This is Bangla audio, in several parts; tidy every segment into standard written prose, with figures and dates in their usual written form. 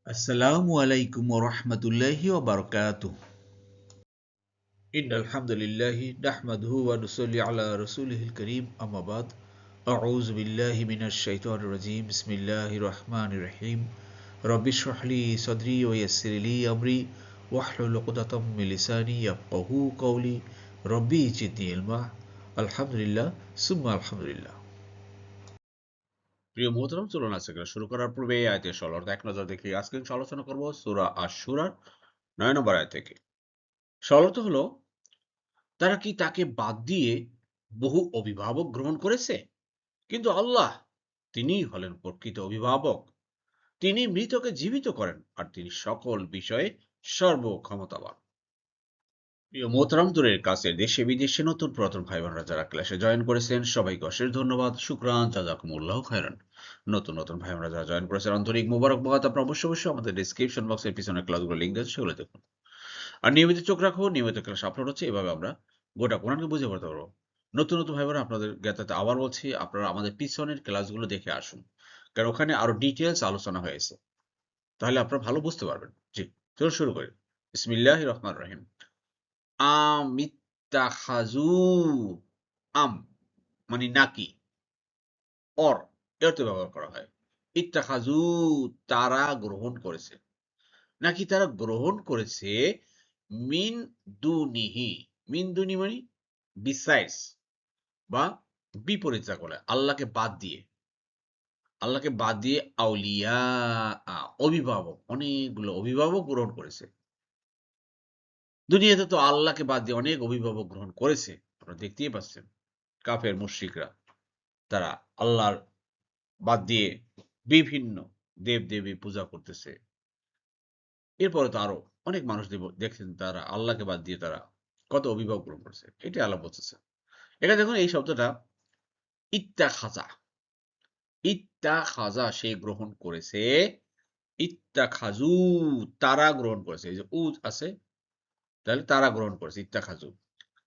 আসসালামু আলাইকুম ওয়া রাহমাতুল্লাহি ওয়া বারাকাতুহু। ইন্নাল হামদুলিল্লাহি নাহমাদুহু ওয়া নুসাল্লি আলা রাসূলিহিল কারীম আম্মা বাদ। আউযু বিল্লাহি মিনাশ শাইতানির রাজীম। বিসমিল্লাহির রাহমানির রাহিম। রব্বি ইশরাহ লি সাদরি ওয়া ইয়াসসির লি আমরি ওয়াহলুল উকদাতাম মিন লিসানি ইয়াফকাহু কওলি। রব্বি জিদনি ইলমা। আলহামদুলিল্লাহ সুম্মা আলহামদুলিল্লাহ। প্রিয় মোহতরম, চলুন আজকে শুরু করার পূর্বে এই আয়াতের সরলতা এক নজর দেখি। আজকে আলোচনা করব সূরা আশ-শূরার 9 নম্বর আয়াত থেকে। সরলতা হলো, তারা কি তাকে বাদ দিয়ে বহু অভিভাবক গ্রহণ করেছে? কিন্তু আল্লাহ, তিনিই হলেন প্রকৃত অভিভাবক। তিনি মৃতকে জীবিত করেন আর তিনি সকল বিষয়ে সর্বক্ষমতাবান। প্রিয় মোহতারাম, দূরের কাছে দেশে বিদেশে নতুন পুরাতন ভাই বোনেরা যারা ক্লাসে জয়েন করেছেন সবাইকে অশেষ ধন্যবাদ, শুকরান, জাযাকুমুল্লাহু খায়রান। নতুন ভাই বোনেরা যারা জয়েন করেছেন আন্তরিক মোবারকবাদ। আপনারা অবশ্যই আমাদের ডেসক্রিপশন বক্সের পিছনে ক্লাসগুলো লিঙ্ক আছে, সেগুলো দেখুন। আর নিয়মিত চোখ রাখুন, নিয়মিত ক্লাস আপলোড হচ্ছে, এভাবে আমরা গোটা কোরআনকে বুঝে পড়তে পারবো। নতুন ভাই বোনেরা, আপনাদের জ্ঞাতাতে আবার বলছি, আপনারা আমাদের পিছনের ক্লাসগুলো দেখে আসুন, কারণ ওখানে আরো ডিটেলস আলোচনা হয়েছে, তাহলে আপনারা ভালো বুঝতে পারবেন। জি, চলুন শুরু করি। বিসমিল্লাহির রহমানির রহিম। আমিত্তাখাজু, আম মানে নাকি, অর এর অর্থে ব্যবহার করা হয়। ইত্তাখাজু, তারা গ্রহণ করেছে, নাকি তারা গ্রহণ করেছে মিন দুনিহি। মিন দুনি মানে বিসাইডস বা বিপরীত, যা বলে আল্লাহকে বাদ দিয়ে। আল্লাহকে বাদ দিয়ে আউলিয়া, অভিভাবক, অনেকগুলো অভিভাবক গ্রহণ করেছে। দুনিয়াতে তো আল্লাহকে বাদ দিয়ে অনেক অভিভাবক গ্রহণ করেছে, আপনারা দেখতেই পাচ্ছেন। কাফের মুশরিকরা, তারা আল্লাহর বাদ দিয়ে বিভিন্ন দেব দেবী পূজা করতেছে। এরপরে তো আরো অনেক মানুষ দেখছেন, তারা আল্লাহকে বাদ দিয়ে তারা কত অভিভাবক গ্রহণ করছে, এটাই আল্লাহ বলতেছে। এখানে দেখুন এই শব্দটা ইত্তাখাযা। ইত্তাখাযা সে গ্রহণ করেছে, ইত্তাখাযু তারা গ্রহণ করেছে। এই যে আছে, তাহলে তারা গ্রহণ করেছে ইত্তাখাযু।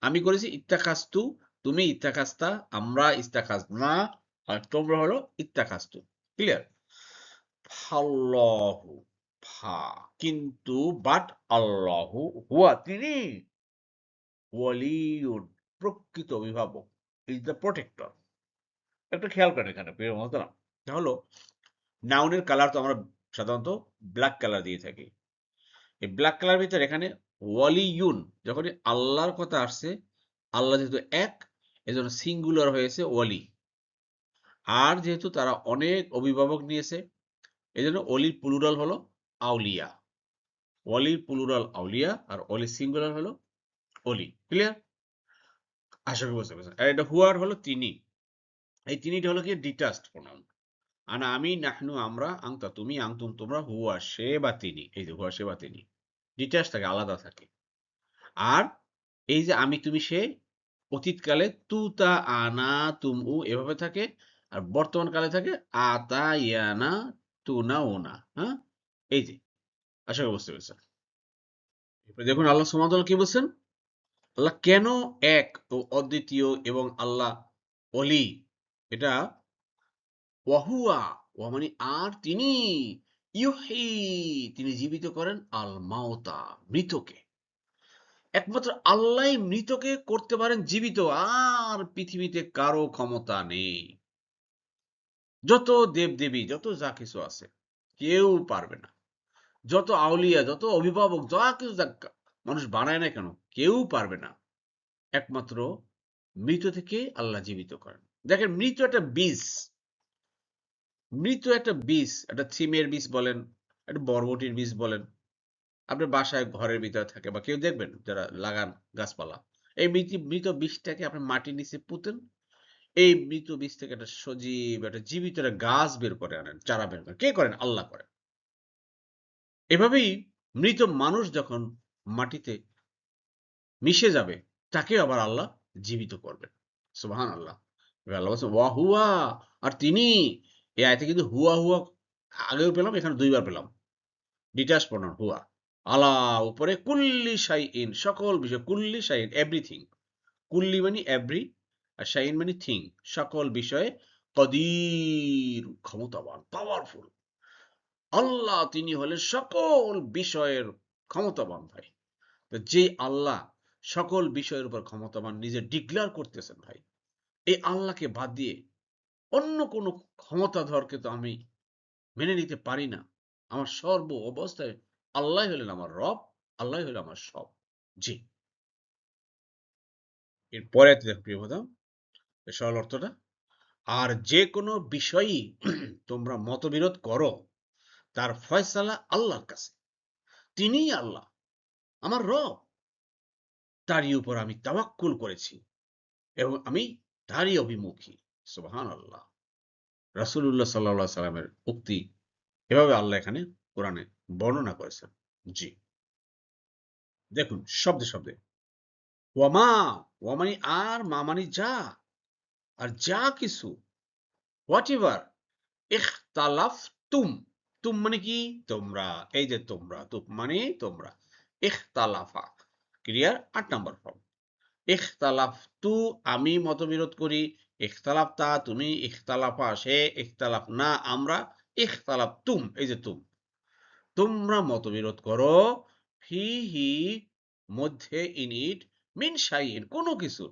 আমি করেছি ইত্তাখাযতু, তুমি ইত্তাখাযতা, আমরা ইস্তাখাযনা, আর তোমরা হলো ইত্তাখাযতু। ক্লিয়ার? ফাল্লাহু, ফা কিন্তু, বাট আল্লাহু, হুয়া তিনি, ওয়ালিউন প্রকৃত অভিভাবক, ইজ দ্য প্রোটেক্টর। একটা খেয়াল করেন এখানে প্রিয় মহতরম, এটা হলো নাউনের কালার তো আমরা সাধারণত ব্ল্যাক কালার দিয়ে থাকি। এই ব্ল্যাক কালার ভিতরে এখানে ওয়ালিউন, যখনই আল্লাহর কথা আসছে, আল্লাহ যেহেতু এক, এজন্য সিঙ্গুলার হয়েছে ওয়ালি। আর যেহেতু তারা অনেক অভিভাবক নিয়েছে, এজন্য অলির প্লুরাল হলো আউলিয়া। অলির প্লুরাল আউলিয়া, আর অলির সিঙ্গুলার হলো অলি। ক্লিয়ার? আশা করি বুঝতে পেরেছেন। আর এটা হুয়ার হলো তিনি। এই তিনিটা হলো কি ডিটাচড প্রোনাউন। আনা আমি, নাহনু আমরা, আংতা তুমি, আংতুম তোমরা, হুয়া সে বা তিনি। এই যে হুয়া সে বা তিনি ডিটাচ থাকে, আলাদা থাকে। আর এই যে আমি তুমি সে অতীতকালে তু তা আনা তুম উ এভাবে থাকে। আর বর্তমান কালে থাকে আতা ইয়ানা তু না ও না। হ্যাঁ, এই যে, আশা করি বুঝতে পেরেছেন। এরপরে দেখুন আল্লাহ সুবহানাহু ওয়া তাআলা কি বলছেন। আল্লাহ কেন এক ও অদ্বিতীয় এবং আল্লাহ অলি, এটা ওয়াহুয়া, ওয়া মানে আর তিনি, ইউহি তিনি জীবিত করেন, আল মাউতা মৃতকে। একমাত্র আল্লাহই মৃতকে করতে পারেন জীবিত, আর পৃথিবীতে কারো ক্ষমতা নেই। যত দেবদেবী, যত যা কিছু আছে, কেউ পারবে না। যত আউলিয়া, যত অভিভাবক, যা কিছু যা মানুষ বানায় না কেন, কেউ পারবে না। একমাত্র মৃত থেকে আল্লাহ জীবিত করেন। দেখেন, মৃত একটা বীজ, মৃত একটা বীজ, একটা সিমের বীজ বলেন, একটা বরবটির বীজ বলেন, আপনার বাসায় ঘরের ভিতরে থাকে, বা কেউ দেখবেন যারা লাগান গাছপালা, এই মৃত মৃত বীজটাকে আপনি মাটির নিচে পুঁতেন, এই মৃত বীজ থেকে একটা সজীব, একটা জীবিত একটা গাছ বের করে আনেন, চারা বের করেন। কে করেন? আল্লাহ করেন। এভাবেই মৃত মানুষ যখন মাটিতে মিশে যাবে, তাকে আবার আল্লাহ জীবিত করবেন। সুবহান আল্লাহ। আল্লাহ বলছেন ওয়া হুয়া, আর তিনি। এই আয়তে কিন্তু হুয়া হুয়া আগেও পেলাম, এখানে দুইবার পেলাম। ডিটাচ প্রনাউন হুয়া। আলা উপরে, কুল্লি শাইইন সকল বিষয়, কুল্লি শাইইন এভরিথিং। কুল্লি মানে এভরি, আর শাইইন মানে থিং, সকল বিষয়ে কদির ক্ষমতাবান, পাওয়ারফুল। আল্লাহ তিনি হলেন সকল বিষয়ের ক্ষমতাবান ভাই। যে আল্লাহ সকল বিষয়ের উপর ক্ষমতাবান নিজে ডিক্লেয়ার করতেছেন ভাই, এই আল্লাহকে বাদ দিয়ে অন্য কোনো ক্ষমতাধরকে তো আমি মেনে নিতে পারি না। আমার সর্ব অবস্থায় আল্লাহ হলেন আমার রব, আল্লাহ হলেন আমার সব। জি, এরপরে দেখো প্রিয় কথা, সরল অর্থটা, আর যে কোনো বিষয়ই তোমরা মতবিরোধ করো তার ফয়সালা আল্লাহর কাছে। তিনিই আল্লাহ আমার রব, তারই উপর আমি তাওয়াক্কুল করেছি এবং আমি তারই অভিমুখী। সুবহানাল্লাহ। রাসূলুল্লাহ সাল্লাল্লাহু আলাইহি সাল্লামের উক্তি এভাবে আল্লাহ এখানে কোরআনে বর্ণনা করেছেন। জি, দেখুন শব্দে শব্দে, ওয়ামা, ওয়া মানে আর, মা মানে যা, আর যা কিছু, হোয়াট এভার, ইখতালাফতুম, তুম মানে কি তোমরা, এই যে তোমরা, তুম মানে তোমরা, ইখতালাফা ক্রিয়ার ৮ নম্বর ফর্ম। ইখতালাফতু আমি মতবিরোধ করি, ইখতালাফতা তুমি, ইখতালাফা সে, ইখতালাফ না আমরা, ইখতালাফতুম এই যে তুম, তোমরা মতবিরোধ করো, ফিহি মধ্যে, ইন ইট, মিন শাইইন কোনো কিছু,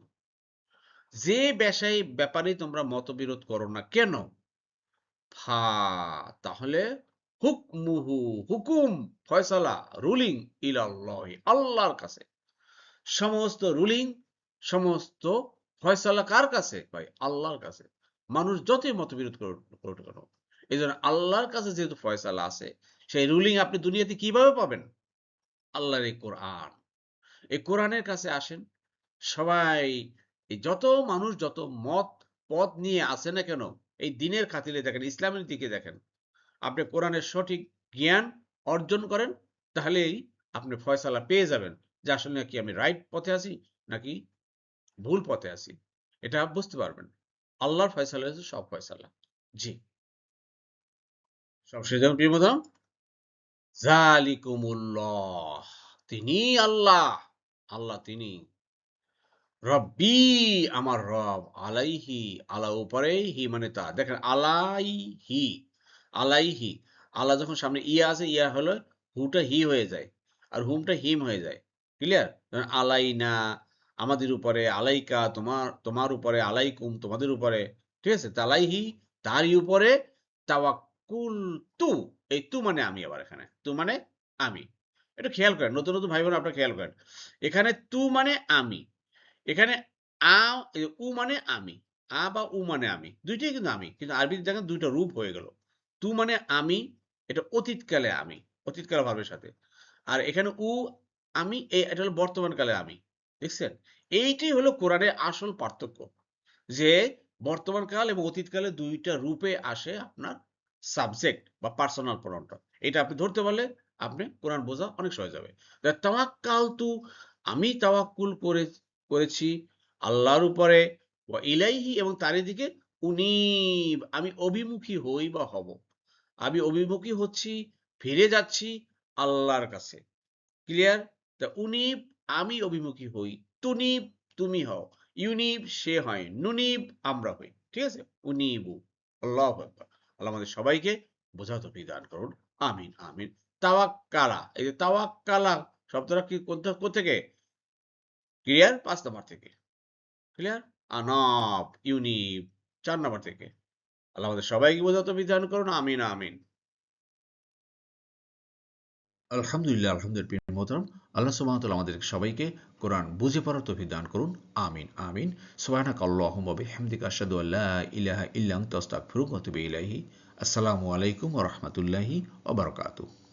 যে ব্যাপারে তোমরা মতবিরোধ করো না কেন, ফা তাহলে, হুকমুহু হুকুম, ফয়সালা, রুলিং, ইলাল্লাহি আল্লাহর কাছে। সমস্ত রুলিং, সমস্ত ফয়সালা কার কাছে ভাই, আল্লাহর কাছে। মানুষ যতই মতবিরোধ করুক কেন, এই জন্য আল্লাহর কাছে যেহেতু ফয়সালা আছে, সেই রুলিং আপনি দুনিয়াতে কিভাবে পাবেন, আল্লাহর এই কোরআন, এই কোরআনের কাছে আসেন সবাই। এই যত মানুষ যত মত পথ নিয়ে আসে না কেন, এই দিনের খাতিরে দেখেন, ইসলামের দিকে দেখেন, আপনি কোরআনের সঠিক জ্ঞান অর্জন করেন, তাহলেই আপনি ফয়সালা পেয়ে যাবেন যে আসলে নাকি আমি রাইট পথে আছি নাকি ভুল পথে আছি, এটা বুঝতে পারবেন। আল্লাহর ফয়সালা হচ্ছে সব ফয়সালা। জি, সবশেষ যেমন প্রিয় বন্ধু, জালিকুমুল্লাহ তিনি আল্লাহ, আল্লাহ তিনি, রব্বি আমার রব, আলাইহি আল্লাহ উপরে, হি মানে তা, দেখেন আলাইহি, আলাইহি, আল্লাহ যখন সামনে ইয়া আছে, ইয়া হলো হুটা হি হয়ে যায়, আর হুমটা হিম হয়ে যায়। ক্লিয়ার, আলাইনা আমাদের উপরে, আলাইকা তোমার তোমার উপরে, আলাইকুম তোমাদের উপরে, ঠিক আছে, তালাইহি তারই উপরে, তাওয়াক্কুল তু, এই তু মানে আমি, আবার এখানে তু মানে আমি। এটা খেয়াল করেন, নতুন নতুন ভাই বোন আপনারা খেয়াল করেন, এখানে তু মানে আমি, এখানে আ, উ মানে আমি, বা উ মানে আমি, দুইটাই কিন্তু আমি, কিন্তু আরবিতে দেখেন দুইটা রূপ হয়ে গেল। তু মানে আমি, এটা অতীতকালে আমি, অতীতকাল ভার্বের সাথে। আর এখানে উ আমি, এটা হলো বর্তমান কালে আমি। দেখছেন, এইটাই হলো কোরআনের আসল পার্থক্য, যে বর্তমান কাল এবং অতীতকালে দুইটা রূপে আসে আপনার সাবজেক্ট বা পার্সোনাল প্রোনাউনটা। এটা আপনি ধরতে পারলে আপনি কোরআন বোঝা অনেক সহজ হবে। তাওয়াক্কালতু আমি তাওয়াক্কুল করেছি আল্লাহর উপরে, ওয়া ইলাইহি এবং তারই দিকে, উনীব আমি অভিমুখী হই বা হব, আমি অভিমুখী হচ্ছি, ফিরে যাচ্ছি আল্লাহর কাছে। ক্লিয়ার? তা উনিব আমি অভিমুখী হই, তুনিব তুমি হও, ইউনিব সে হয়, নুনিব আমরা হই। ঠিক আছে, উনিবু, আল্লাহু আকবার। আল্লাহ আমাদের সবাইকে বোঝা তৌফিক দান করুন। আমিন আমিন। তাওয়াক্কালা, এই যে তাওয়াক্কালা শব্দটা কি কোত্থেকে? ক্লিয়ার, ৫ নাম্বার থেকে। ক্লিয়ার, আনাব ইউনিব ৪ নাম্বার থেকে। আল্লাহ আমাদের সবাইকে বোঝা তৌফিক দান করুন। আমিন আমিন। আলহামদুলিল্লাহ, আলহামদুলিল্লাহ প্রিয় মোহতারাম, আল্লাহ সুবহানাহু ওয়া তাআলা আমাদের সবাইকে কোরআন বুঝে পড়ার তৌফিক দান করুন। আমিন আমিন। সুবহানাকা আল্লাহুম্মা ওয়া বিহামদিকা আশহাদু আল্লা ইলাহা ইল্লা আনতা আস্তাগফিরুকা ওয়া আতুবু ইলাইহি। আসসালামু আলাইকুম ওয়া রাহমাতুল্লাহি ওয়া বারাকাতুহু।